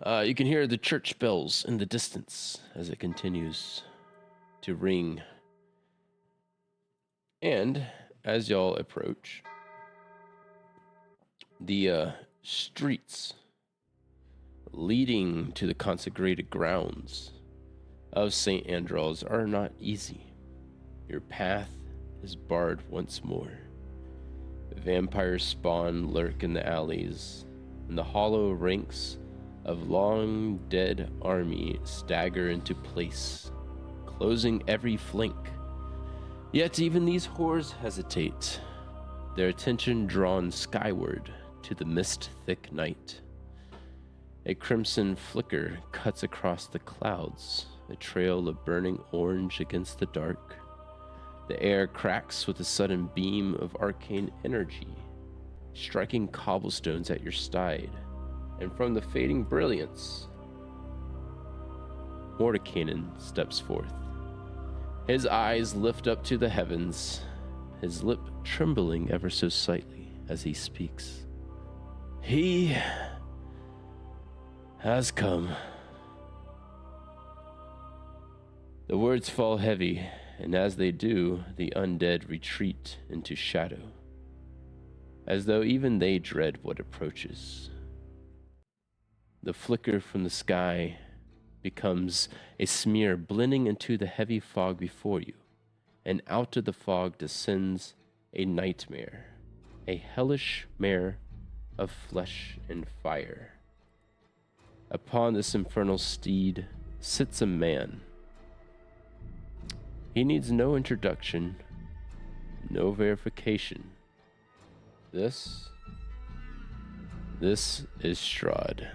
You can hear the church bells in the distance as it continues to ring. And as y'all approach, the streets leading to the consecrated grounds of St. Andros are not easy. Your path is barred once more. Vampire spawn lurk in the alleys, and the hollow ranks of long dead army stagger into place, closing every flank. Yet even these whores hesitate, their attention drawn skyward to the mist-thick night. A crimson flicker cuts across the clouds, a trail of burning orange against the dark. The air cracks with a sudden beam of arcane energy, striking cobblestones at your side, and from the fading brilliance, Mordekainen steps forth. His eyes lift up to the heavens, his lip trembling ever so slightly as he speaks. He has come. The words fall heavy, and as they do, the undead retreat into shadow, as though even they dread what approaches. The flicker from the sky becomes a smear blending into the heavy fog before you, and out of the fog descends a nightmare, a hellish mare of flesh and fire. Upon this infernal steed sits a man. He needs no introduction, no verification. This is Strahd.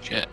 Shit.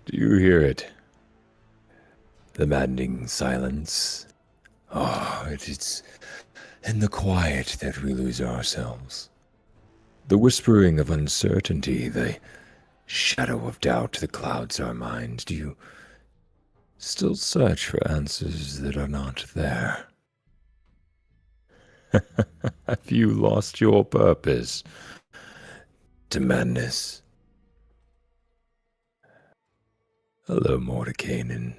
Do you hear it? The maddening silence. It is in the quiet that we lose ourselves. The whispering of uncertainty, the shadow of doubt that clouds our minds. Do you still search for answers that are not there? Have you lost your purpose to madness? Hello, Mordekainen.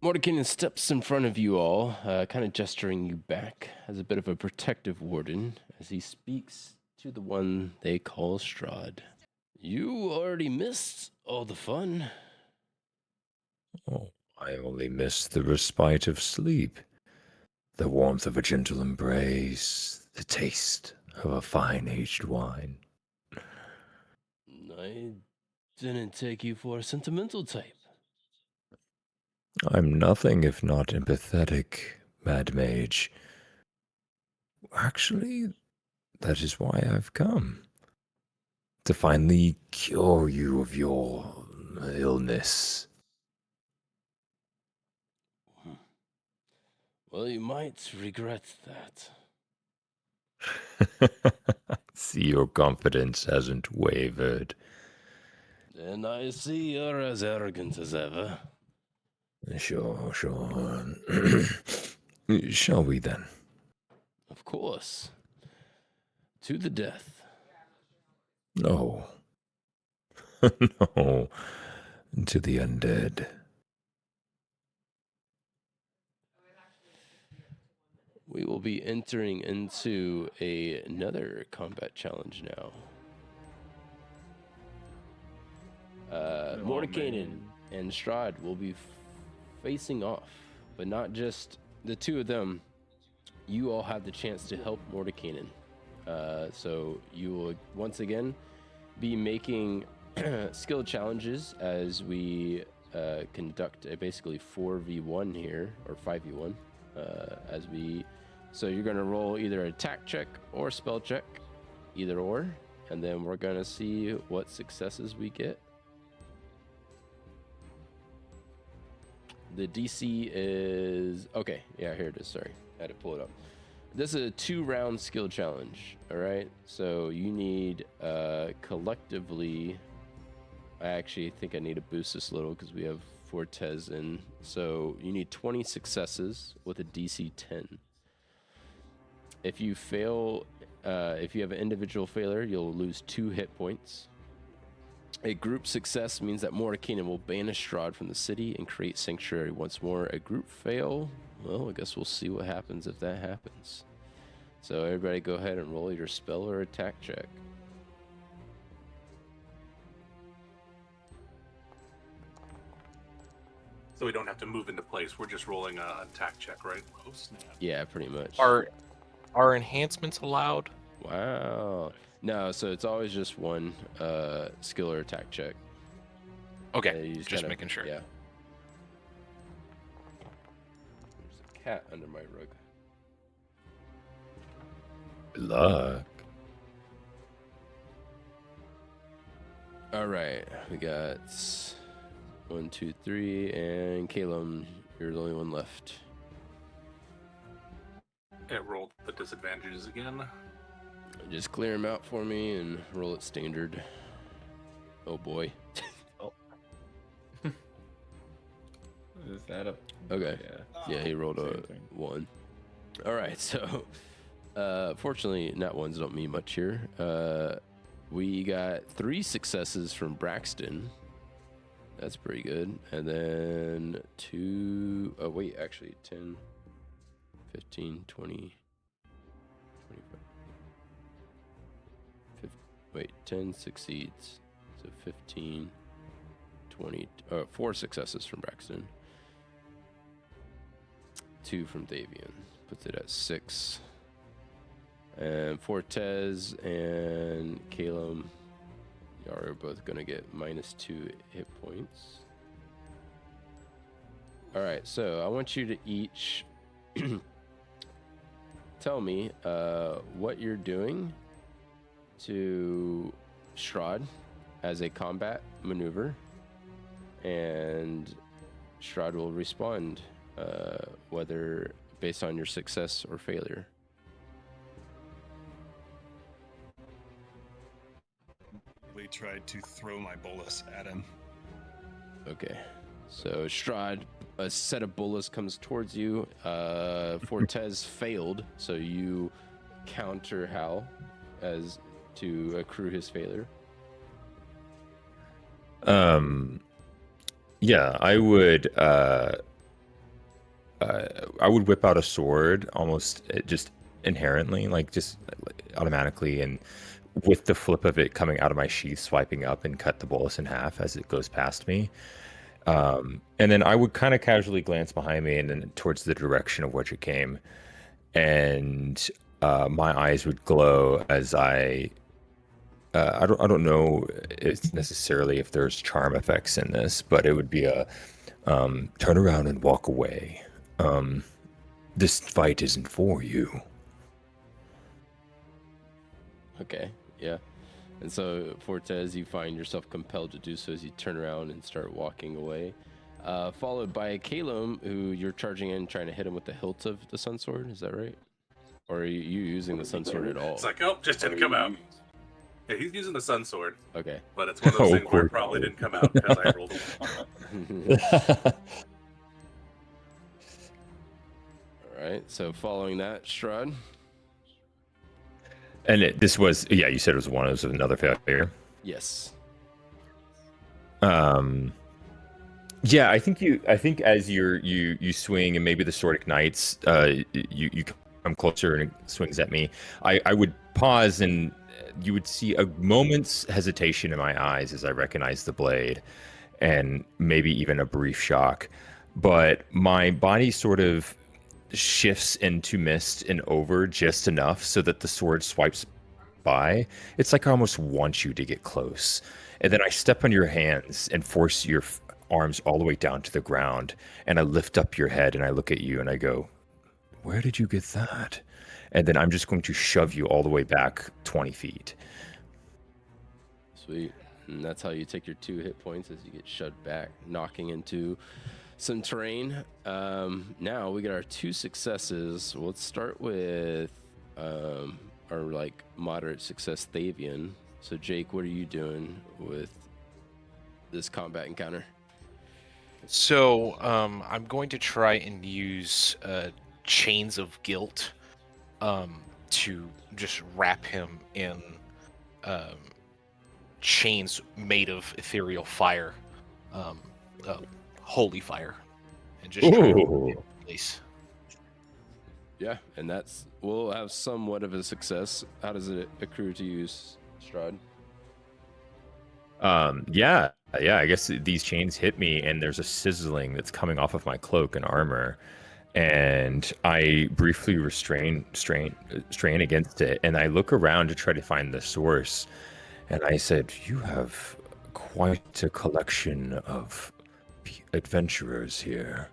Mordekainen steps in front of you all, kind of gesturing you back as a bit of a protective warden as he speaks to the one they call Strahd. You already missed all the fun. Oh, I only miss the respite of sleep, the warmth of a gentle embrace, the taste of a fine aged wine. I didn't take you for a sentimental type. I'm nothing if not empathetic, Mad Mage. Actually, that is why I've come. To finally cure you of your illness. Well, you might regret that. See, your confidence hasn't wavered. And I see you're as arrogant as ever. Sure. Shall we then? Of course. To the death. No. No. To the undead. We will be entering into another combat challenge now. Mordekainen and Strahd will be facing off, but not just the two of them. You all have the chance to help Mordekainen So you will once again be making skill challenges as we conduct a basically 4v1 here, or 5v1. So you're going to roll either an attack check or spell check, either or, and then we're going to see what successes we get. The DC is okay. Yeah, here it is. Sorry, I had to pull it up. This is a 2-round skill challenge. All right, so you need collectively. I actually think I need to boost this a little because we have Fortes in. So you need 20 successes with a DC 10. If you fail, if you have an individual failure, you'll lose 2 hit points. A group success means that Mordenkainen will banish Strahd from the city and create sanctuary once more. A group fail, well, I guess we'll see what happens if that happens. So everybody go ahead and roll your spell or attack check. So we don't have to move into place. We're just rolling an attack check, right? Oh, snap. Yeah, pretty much. Are enhancements allowed? Wow. No, so it's always just one skill or attack check. Okay, just making sure. Yeah. There's a cat under my rug. Good luck. All right, we got 1, 2, 3, and Caleb, you're the only one left. It rolled the disadvantages again. Just clear them out for me and roll it standard. Oh boy. Is that a... Okay. Yeah. Yeah, he rolled a Same thing. 1. All right, so fortunately, not ones don't mean much here. We got 3 successes from Braxton. That's pretty good. And then 2, oh wait, actually 10, 15, 20, 25. Wait, 10 succeeds. So 15, 20, 4 successes from Braxton. 2 from Davian. Puts it at 6. And Fortes and Caleb, y'all are both going to get -2 hit points. All right, so I want you to each tell me what you're doing to Strahd as a combat maneuver, and Strahd will respond whether based on your success or failure. I tried to throw my bolus at him. Okay, so Strahd, a set of bullets comes towards you. Fortes failed, so you counter Hal as to accrue his failure. Yeah, I would whip out a sword almost just inherently, like just automatically, and with the flip of it coming out of my sheath, swiping up and cut the bolus in half as it goes past me. And then I would kind of casually glance behind me and then towards the direction of which it came. And my eyes would glow as I don't know if necessarily if there's charm effects in this, but it would be a turn around and walk away. This fight isn't for you. Okay, yeah. And so, Fortes, you find yourself compelled to do so as you turn around and start walking away. Followed by Caleb, who you're charging in, trying to hit him with the hilt of the Sun Sword. Is that right? Or are you using the Sun Sword at all? It's like, oh, just didn't come out. Yeah, he's using the Sun Sword, Okay. but it's one of those things where cool. it probably didn't come out because I rolled a All right, so following that, Strahd. And this was, yeah, you said it was one. It was another failure. Yes. Yeah, I think as you swing and maybe the sword ignites, you come closer and it swings at me. I would pause and you would see a moment's hesitation in my eyes as I recognize the blade, and maybe even a brief shock. But my body sort of shifts into mist and over just enough so that the sword swipes by, it's like I almost want you to get close. And then I step on your hands and force your arms all the way down to the ground. And I lift up your head and I look at you and I go, where did you get that? And then I'm just going to shove you all the way back 20 feet. Sweet. And that's how you take your 2 hit points as you get shoved back, knocking into some terrain. Now we get our 2 successes. Let's start with our like moderate success Thavian. So Jake, what are you doing with this combat encounter? So I'm going to try and use Chains of Guilt to just wrap him in chains made of ethereal fire, holy fire, and just try to get in place. Yeah, and we'll have somewhat of a success. How does it accrue to you, Strahd? Yeah, I guess these chains hit me and there's a sizzling that's coming off of my cloak and armor, and I briefly strain against it, and I look around to try to find the source, and I said, you have quite a collection of adventurers here.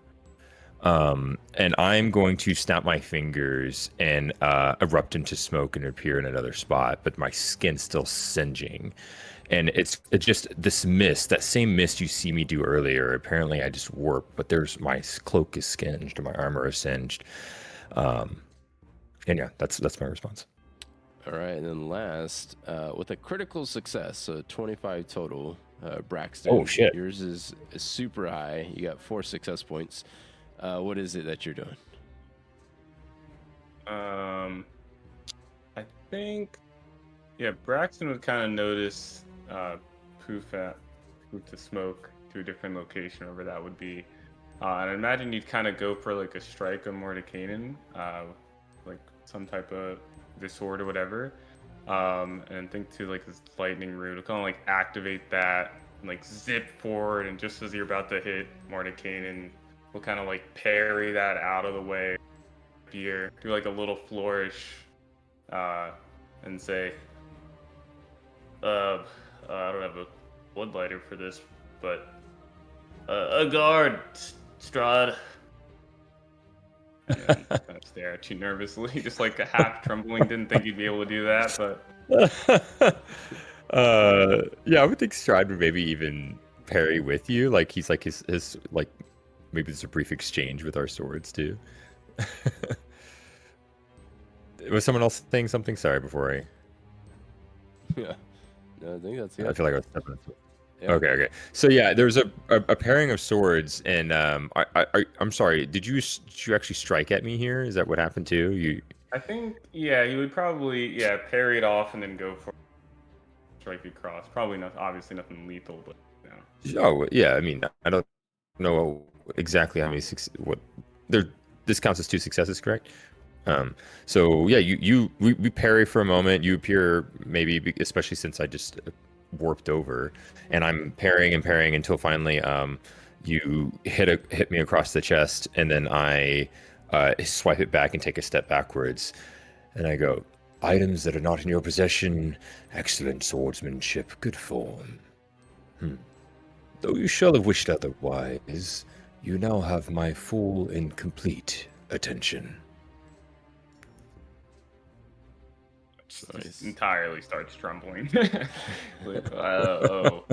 And I'm going to snap my fingers and erupt into smoke and appear in another spot, but my skin's still singeing. And it's just this mist, that same mist you see me do earlier. Apparently I just warp, but my cloak is singed and my armor is singed. And yeah, that's my response. All right, and then last, with a critical success, so 25 total, Braxton. Oh, shit. Yours is super high. You got 4 success points. What is it that you're doing? I think, Braxton would kind of notice poof to smoke to a different location, wherever that would be. And I imagine you'd kind of go for like a strike on Mordekainen, like some type of sword or whatever, and think to like this lightning root, to kind of like activate that and like zip forward, and just as you're about to hit Mordekainen, we'll kind of like parry that out of the way here, do like a little flourish, and say, I don't have a woodlighter for this, but a guard, Strahd. And then kind of stare at you nervously, just like a half trembling. Didn't think you'd be able to do that, but yeah, I would think Strahd would maybe even parry with you. Like he's like his like maybe there's a brief exchange with our swords too. Was someone else saying something? Sorry, before I. Yeah. No, I think that's it. I feel like I was stepping into it. Yeah. Okay. So yeah, there's a pairing of swords, and I'm sorry. Did you actually strike at me here? Is that what happened too? You? I think you would probably parry it off and then go for strike across. Probably not, obviously nothing lethal, but Oh yeah, I mean I don't know exactly how many this counts as 2 successes, correct? So yeah, we parry for a moment. You appear, maybe especially since I just warped over, and I'm parrying until finally you hit me across the chest, and then I swipe it back and take a step backwards, and I go, items that are not in your possession, excellent swordsmanship, good form. Though you shall have wished otherwise, you now have my full and complete attention. Nice. Entirely starts trembling. All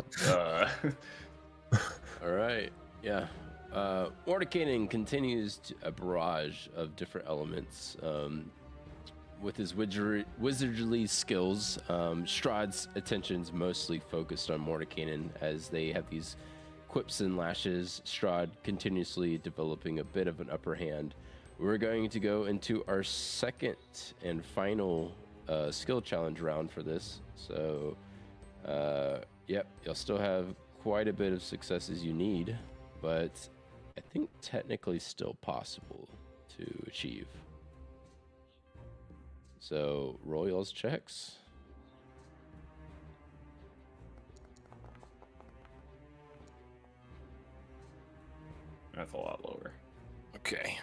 right. Yeah. Mordekainen continues a barrage of different elements. With his wizardly skills, Strahd's attention's mostly focused on Mordekainen as they have these quips and lashes. Strahd continuously developing a bit of an upper hand. We're going to go into our second and final skill challenge round for this. So, yep, you'll still have quite a bit of successes you need, but I think technically still possible to achieve. So, roll y'all's checks. That's a lot lower. Okay.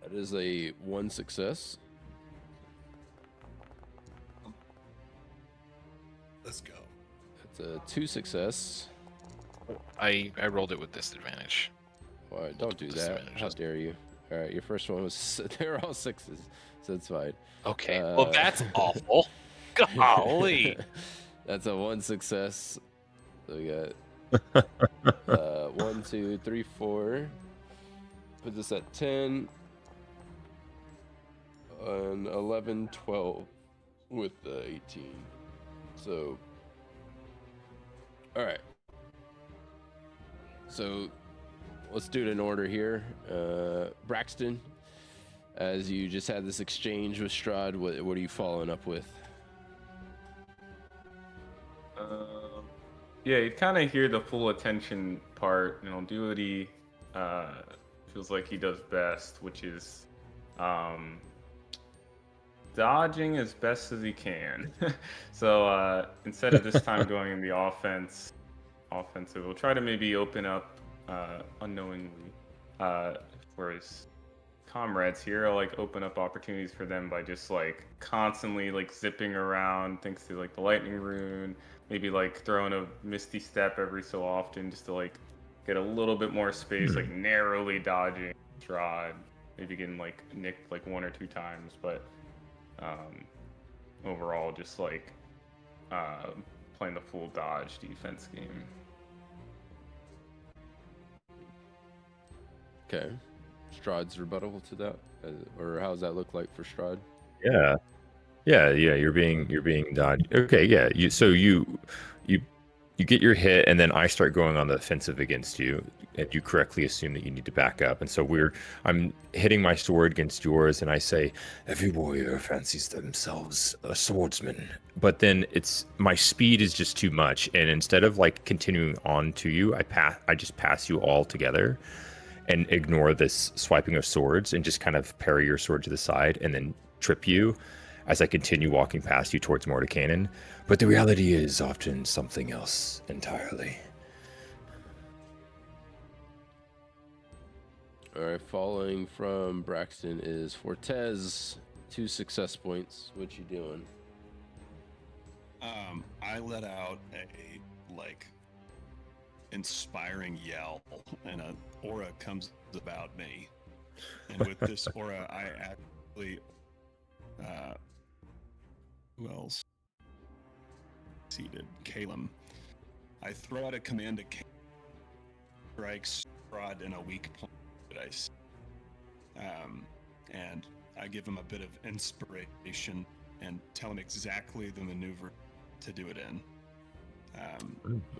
That is a 1 success. Let's go. It's a 2 success. I rolled it with disadvantage. Why, don't do that. Disadvantage, How yes. dare you? All right, your first one was they're all 6s, so it's fine. Okay. Well, that's awful. Golly. That's a 1 success. So we got 1, 2, 3, 4. Put this at 10. And 11, 12 with the 18. So, all right. So, let's do it in order here. Braxton, as you just had this exchange with Strahd, what are you following up with? Yeah, you kind of hear the full attention part. Do what he feels like he does best, which is dodging as best as he can. So instead of this time going in the offensive, we'll try to maybe open up unknowingly for his comrades here. I'll open up opportunities for them by just constantly zipping around thanks to the lightning rune, maybe throwing a misty step every so often just to get a little bit more space, narrowly dodging Strahd, maybe getting nicked 1 or 2 times, but overall just playing the full dodge defense game. Okay. Strahd's rebuttal to that, or how does that look like for Strahd? Yeah. You're being dodged. Okay, yeah. You get your hit, and then I start going on the offensive against you, and you correctly assume that you need to back up. And so I'm hitting my sword against yours, and I say, "Every warrior fancies themselves a swordsman." But then my speed is just too much, and instead of continuing on to you, I just pass you all together, and ignore this swiping of swords, and just kind of parry your sword to the side, and then trip you as I continue walking past you towards Mordenkainen. But the reality is often something else entirely. All right, following from Braxton is Fortez, 2 success points. What you doing? I let out a inspiring yell, and an aura comes about me. And with this aura, I actually who else? Seated Calum. I throw out a command to Calum, strikes Strahd in a weak point that I see. And I give him a bit of inspiration and tell him exactly the maneuver to do it in.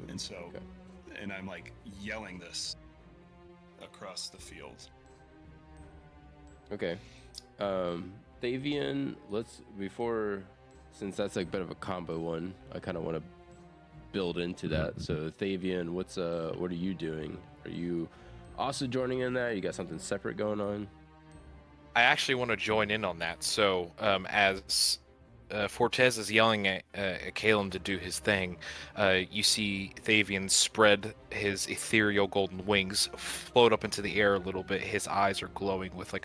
And so, Okay. and I'm yelling this across the field. Okay. Thavian, since that's a bit of a combo one, I kind of want to build into that. So Thavian, what are you doing? Are you also joining in that? You got something separate going on? I actually want to join in on that. So as Fortez is yelling at Calum to do his thing, you see Thavian spread his ethereal golden wings, float up into the air a little bit. His eyes are glowing with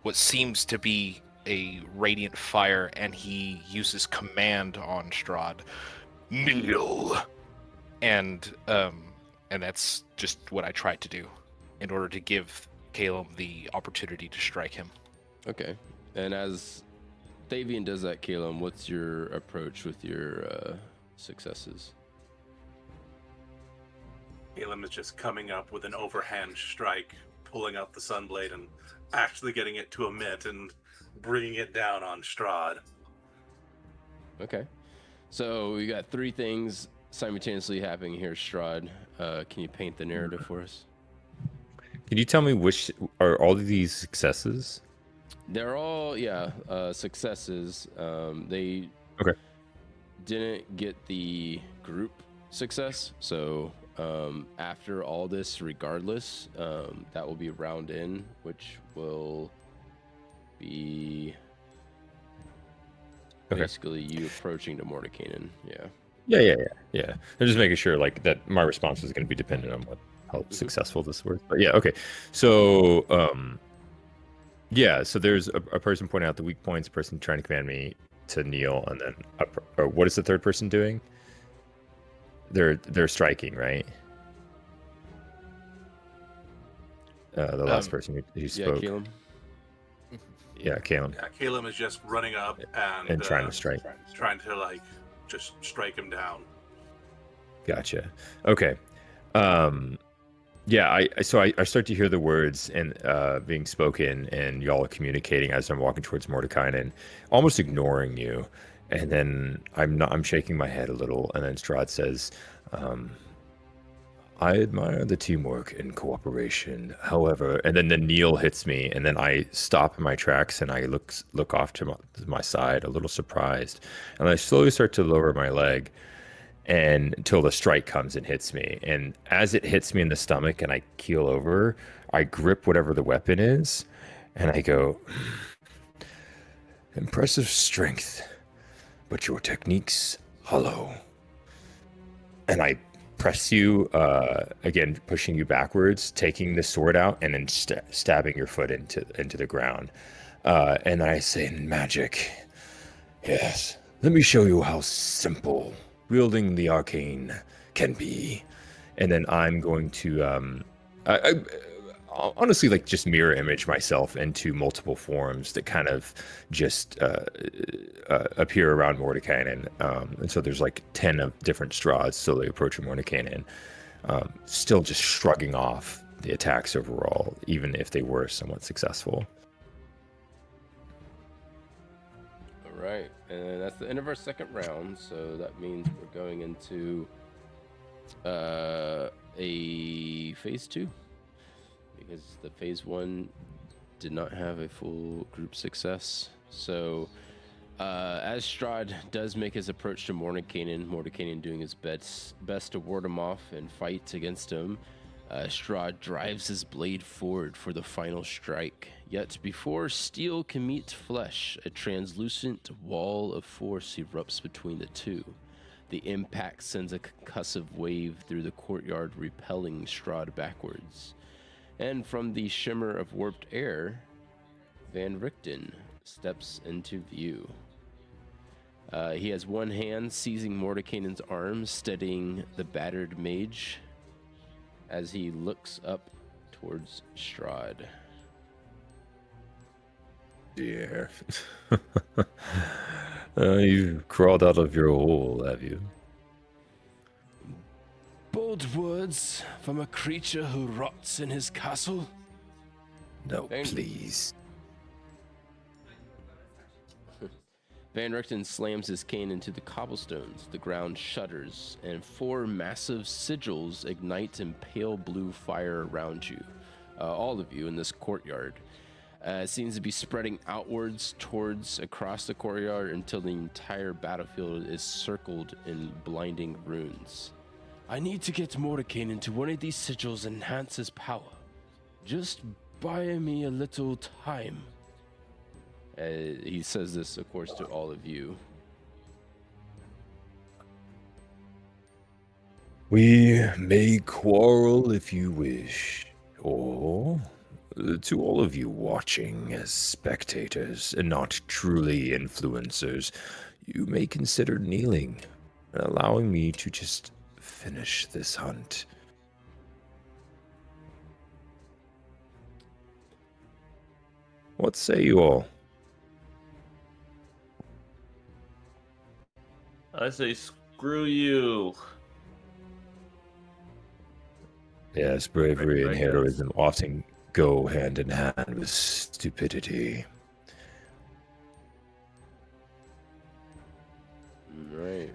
what seems to be a radiant fire, and he uses command on Strahd, kneel, and that's just what I tried to do in order to give Calum the opportunity to strike him. Okay. And as Thavian does that, Calum, what's your approach with your successes? Calum is just coming up with an overhand strike, pulling out the Sunblade and actually getting it to emit and bringing it down on Strahd. Okay. So we got 3 things simultaneously happening here, Strahd. Can you paint the narrative for us? Can you tell me which are all of these successes? They're all, successes. They didn't get the group success, so after all this, regardless, that will be round in, which will be basically you approaching to Mordenkainen. Yeah. I'm just making sure that my response is going to be dependent on how successful this was. But yeah, okay. So so there's a person pointing out the weak points, a person trying to command me, to Neil, and then or what is the third person doing? They're striking, right? The last person who spoke. Yeah, Caleb. Yeah, Caleb. Yeah, Caleb is just running up And trying to strike. trying to like just strike him down. Gotcha. Okay. Yeah, I start to hear the words and being spoken, and y'all are communicating as I'm walking towards Mordecai and almost ignoring you. And then I'm shaking my head a little, and then Strahd says, I admire the teamwork and cooperation. However, and then the Neil hits me, and then I stop in my tracks and I look off to my side, a little surprised, and I slowly start to lower my leg, and until the strike comes and hits me. And as it hits me in the stomach and I keel over, I grip whatever the weapon is, and I go, impressive strength, but your technique's hollow. And I press you, again, pushing you backwards, taking the sword out, and then stabbing your foot into the ground. And I say, magic. Yes, let me show you how simple wielding the arcane can be. And then I'm going to, I honestly, like, just mirror image myself into multiple forms that kind of just appear around Mordekainen. And so there's like 10 of different Strahds slowly approaching Mordekainen, still just shrugging off the attacks overall, even if they were somewhat successful. All right, and that's the end of our second round, so that means we're going into a phase 2. Because the phase 1 did not have a full group success. So, as Strahd does make his approach to Mordekainen doing his best to ward him off and fight against him, Strahd drives his blade forward for the final strike. Yet before steel can meet flesh, a translucent wall of force erupts between the two. The impact sends a concussive wave through the courtyard, repelling Strahd backwards. And from the shimmer of warped air, Van Richten steps into view. He has one hand seizing Mordekainen's arm, steadying the battered mage as he looks up towards Strahd. Dear. You've crawled out of your hole, have you? Bold words from a creature who rots in his castle? No, please. Van Richten slams his cane into the cobblestones. The ground shudders, and 4 massive sigils ignite in pale blue fire around you. All of you in this courtyard. It seems to be spreading outwards towards across the courtyard until the entire battlefield is circled in blinding runes. I need to get Mordekainen into one of these sigils and enhance his power. Just buy me a little time. He says this, of course, to all of you. We may quarrel if you wish, or to all of you watching as spectators and not truly influencers, you may consider kneeling and allowing me to just finish this hunt. What say you all? I say screw you. Yes, bravery and heroism often go hand in hand with stupidity. All right.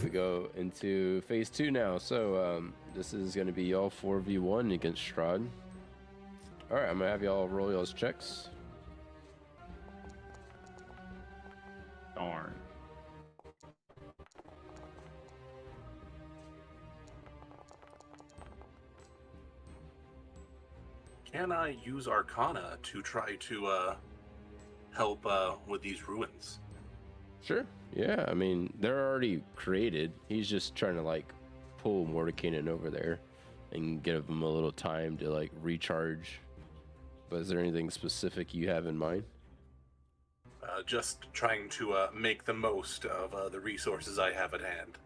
We go into phase 2 now. So this is going to be y'all 4v1 against Strahd. All right, I'm going to have y'all roll y'all's checks. Darn. Can I use Arcana to try to help with these ruins? Sure. Yeah, I mean, they're already created. He's just trying to, like, pull Mordekainen over there and give him a little time to, like, recharge. But is there anything specific you have in mind? just trying to make the most of the resources I have at hand.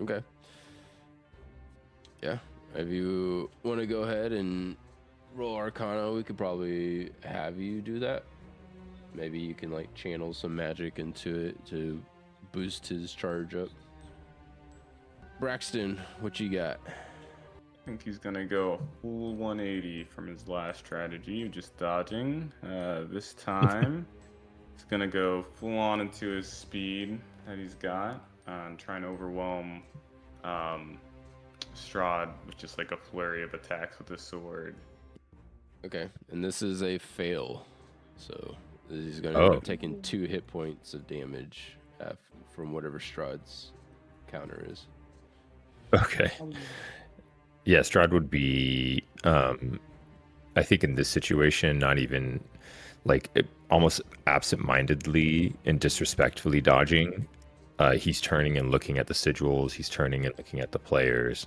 Okay. Yeah. If you want to go ahead and roll Arcana, we could probably have you do that. Maybe you can like channel some magic into it to boost his charge up. Braxton, what you got? I think he's gonna go a full 180 from his last strategy of just dodging. This time, he's gonna go full on into his speed that he's got, and trying to overwhelm Strahd with just like a flurry of attacks with his sword. Okay, and this is a fail, so he's gonna Oh. end up taking 2 hit points of damage from whatever Strahd's counter is. Okay. Yeah, Strahd would be, I think in this situation, not even like almost absent-mindedly and disrespectfully dodging. He's turning and looking at the sigils. He's turning and looking at the players,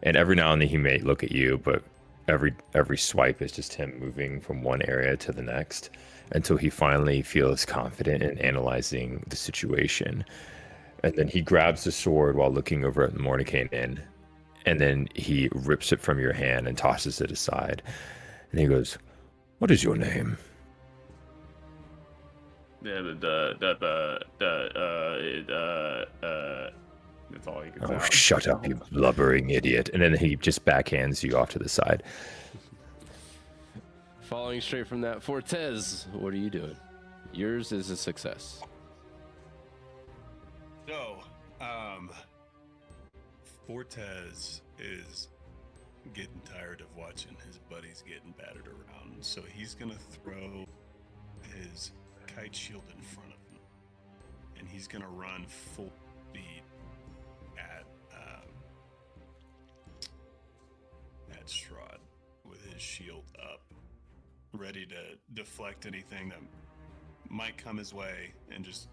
and every now and then he may look at you, but every swipe is just him moving from one area to the next until he finally feels confident in analyzing the situation. And then he grabs the sword while looking over at the Mordecai Inn, and then he rips it from your hand and tosses it aside. And he goes, "What is your name?" That's all he can "Oh, say. shut up, you blubbering idiot." And then he just backhands you off to the side. Following straight from that, Fortez, what are you doing? Yours is a success. So, Fortez is getting tired of watching his buddies getting battered around, so he's gonna throw his kite shield in front of him, and he's gonna run full speed at Strahd with his shield up, ready to deflect anything that might come his way, and just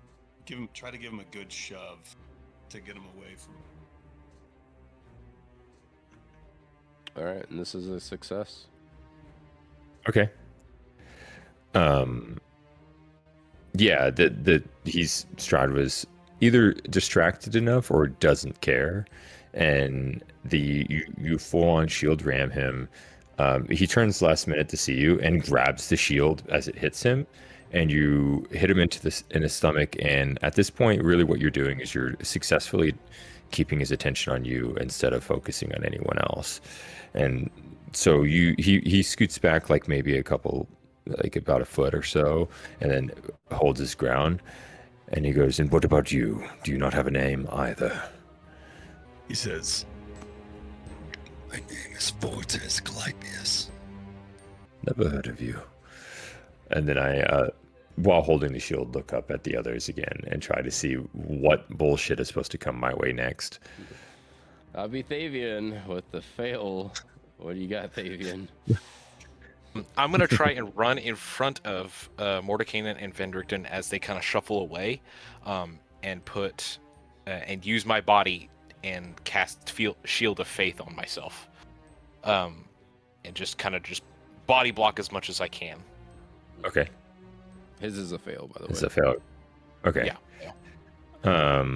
try to give him a good shove to get him away from him. All right, and this is a success. Okay. Yeah, Strahd was either distracted enough or doesn't care, and you full on shield ram him. He turns last minute to see you and grabs the shield as it hits him, and you hit him in his stomach. And at this point, really, what you're doing is you're successfully keeping his attention on you instead of focusing on anyone else. And so he scoots back like maybe about a foot or so, and then holds his ground. And he goes, "And what about you? Do you not have a name either?" He says, "My name is Fortes Clypeus." "Never heard of you." And then I, while holding the shield, look up at the others again and try to see what bullshit is supposed to come my way next. I'll be Thavian with the fail. What do you got, Thavian? I'm gonna try and run in front of Mordekainen and Vendrickton as they kind of shuffle away, and put and use my body and cast Shield of Faith on myself, and just body block as much as I can. Okay. His is a fail, by the way. It's a fail. Okay. Yeah.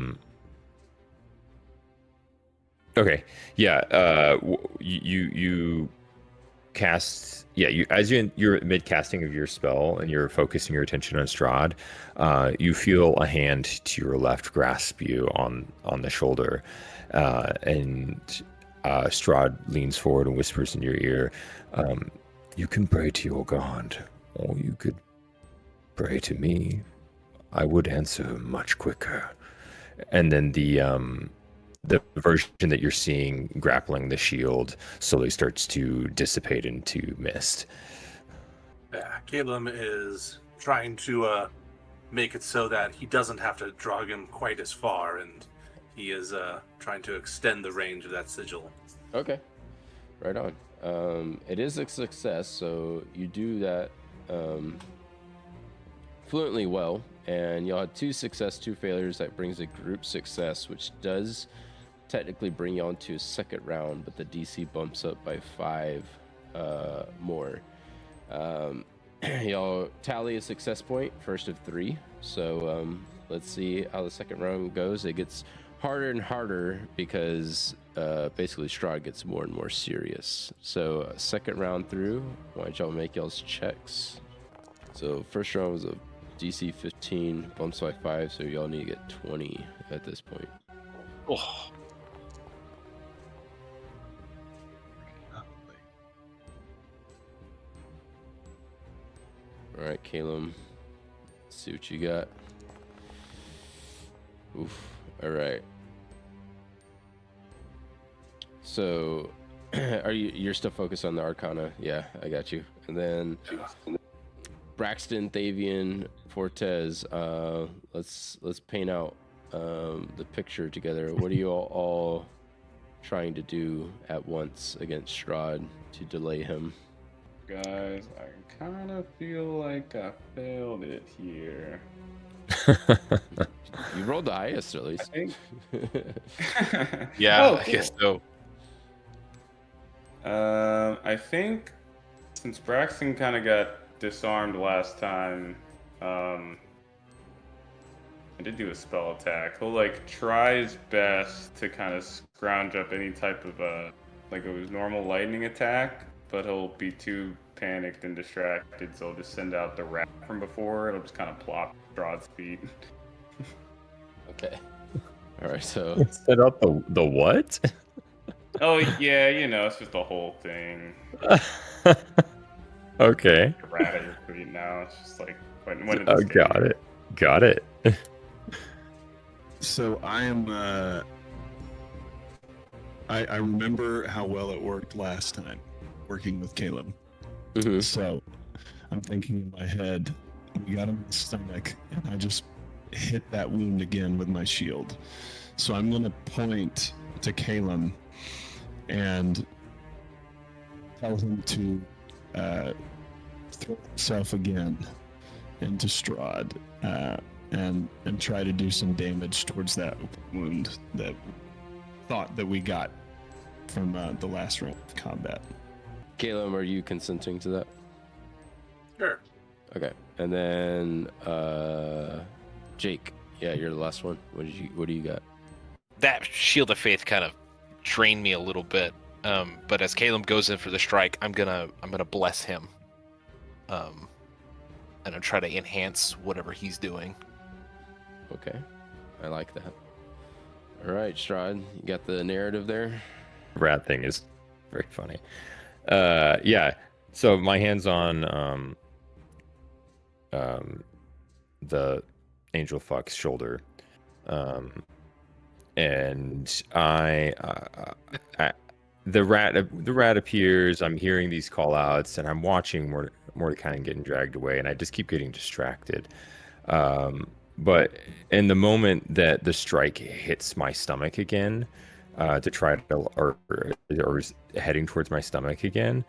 Okay. Yeah. You cast. Yeah. You're mid casting of your spell and you're focusing your attention on Strahd. You feel a hand to your left grasp you on the shoulder, and Strahd leans forward and whispers in your ear, "You can pray to your god, or you could pray to me. I would answer much quicker." And then the version that you're seeing grappling the shield slowly starts to dissipate into mist. Yeah, Caleb is trying to make it so that he doesn't have to drag him quite as far, and he is trying to extend the range of that sigil. Okay, right on. It is a success, so you do that fluently well, and you'll have 2 success, 2 failures. That brings a group success, which does technically bring you on to a second round, but the DC bumps up by 5 more. y'all tally a success point, first of 3. So let's see how the second round goes. It gets harder and harder because basically Strahd gets more and more serious. So second round through, why don't y'all make y'all's checks? So first round was a DC 15, bumps by 5, so y'all need to get 20 at this point. Oh, All right, Caleb, let's see what you got. Oof. All right. So, you're still focused on the Arcana? Yeah, I got you. And then Braxton, Thavian, Fortes. Let's paint out the picture together. What are you all trying to do at once against Strahd to delay him? Guys, I kind of feel like I failed it here. You rolled the highest, at least. I think. yeah, Oh, I guess cool. so. I think since Braxton kind of got disarmed last time, I did do a spell attack. He'll like try his best to kind of scrounge up any type of like it was normal lightning attack, but he'll be too panicked and distracted, so he'll just send out the rat from before. It'll just kind of plop Strahd's feet. Okay. All right. So Set up the what? Oh yeah, you know, it's just the whole thing. Okay. The rat at your feet now. It's just like when did Oh, this got it. So I am. I remember how well it worked last time, working with Caleb. Mhm. So I'm thinking in my head, we got him in the stomach, and I just hit that wound again with my shield. So I'm gonna point to Caleb and tell him to throw himself again into Strahd and try to do some damage towards that wound that thought that we got from the last round of combat. Caleb, are you consenting to that? Sure. Okay. And then Jake, yeah, you're the last one. What do you got? That Shield of Faith kind of drained me a little bit. But as Caleb goes in for the strike, I'm gonna bless him. And I'll try to enhance whatever he's doing. Okay. I like that. All right, Strahd, you got the narrative there? Rat thing is very funny. Yeah. So my hands on the angel fuck's shoulder, and the rat appears. I'm hearing these call outs, and I'm watching Mordecai getting dragged away, and I just keep getting distracted. But in the moment that the strike hits my stomach again, to try to or is heading towards my stomach again,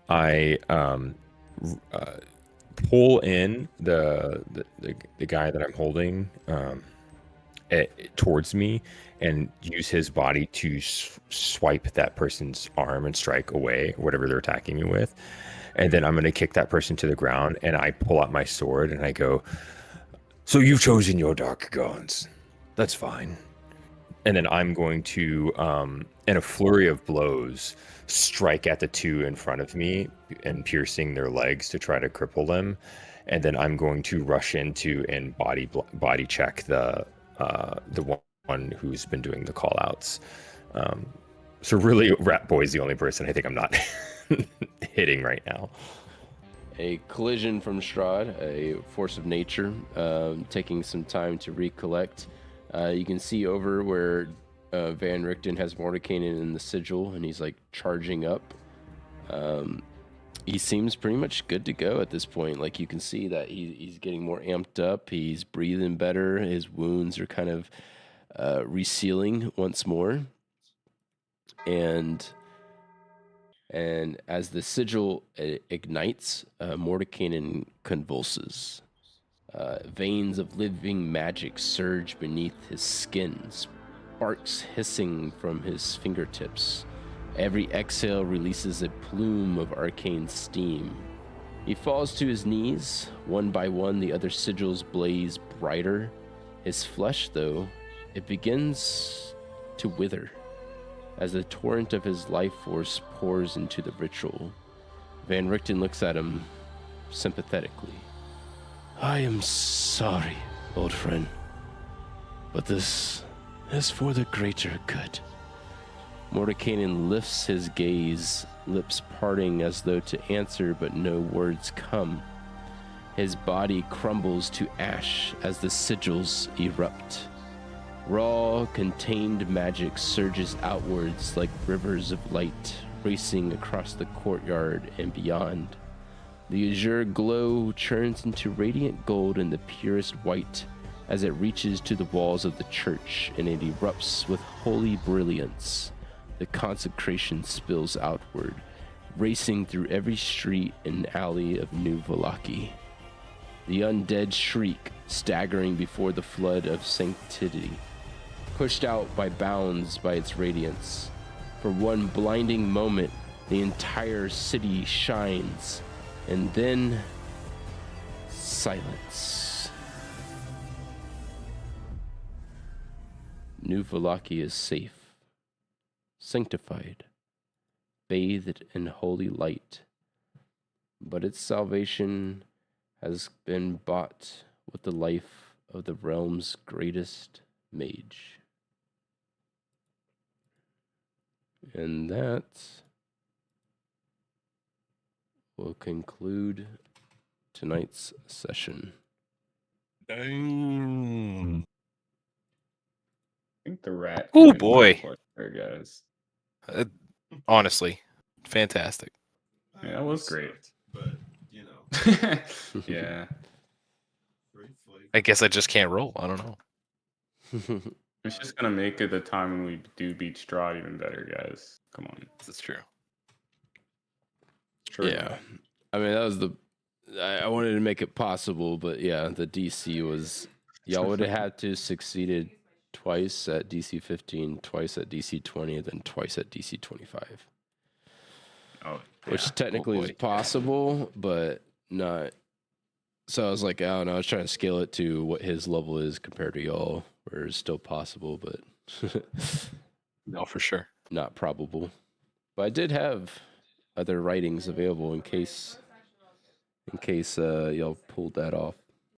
I pull in the guy that I'm holding towards me and use his body to swipe that person's arm and strike away whatever they're attacking me with. And then I'm going to kick that person to the ground, and I pull out my sword and I go, "So you've chosen your dark gods. That's fine." And then I'm going to, in a flurry of blows, strike at the two in front of me and piercing their legs to try to cripple them. And then I'm going to rush into and body check the one who's been doing the call outs. So really, Rat Boy's the only person I think I'm not hitting right now. A collision from Strahd, a force of nature, taking some time to recollect. You can see over where Van Richten has Mordekainen in the sigil, and he's like charging up. He seems pretty much good to go at this point. Like, you can see that he's getting more amped up. He's breathing better. His wounds are kind of resealing once more. And as the sigil ignites, Mordekainen convulses. Veins of living magic surge beneath his skin, sparks hissing from his fingertips. Every exhale releases a plume of arcane steam. He falls to his knees. One by one, the other sigils blaze brighter. His flesh, though, it begins to wither as the torrent of his life force pours into the ritual. Van Richten looks at him sympathetically. I am sorry, old friend, but this is for the greater good. Mordekainen lifts his gaze, lips parting as though to answer, but no words come. His body crumbles to ash as the sigils erupt. Raw, contained magic surges outwards like rivers of light, racing across the courtyard and beyond. The azure glow churns into radiant gold and the purest white as it reaches to the walls of the church, and it erupts with holy brilliance. The consecration spills outward, racing through every street and alley of New Vallaki. The undead shriek, staggering before the flood of sanctity, pushed out by bounds by its radiance. For one blinding moment, the entire city shines, and then silence. New Vallaki is safe, sanctified, bathed in holy light, but its salvation has been bought with the life of the realm's greatest mage. And that will conclude tonight's session. Dang. I think the rat. Oh, can boy. support there, guys. Honestly, fantastic. Yeah, that was great. But, you know, Yeah. great flight. I guess I just can't roll. I don't know. It's just gonna make it the time when we do beat Strahd even better, guys. Come on. That's true. True. Yeah. I mean, that was I wanted to make it possible, but yeah, the DC was, y'all would have had to succeeded twice at DC 15, twice at DC 20, then twice at DC 25. Oh, Which yeah. technically is boy. possible, but not. So I was like, I don't know, I was trying to scale it to what his level is compared to y'all, where it's still possible, but No, for sure. not probable. But I did have other writings available in case y'all pulled that off.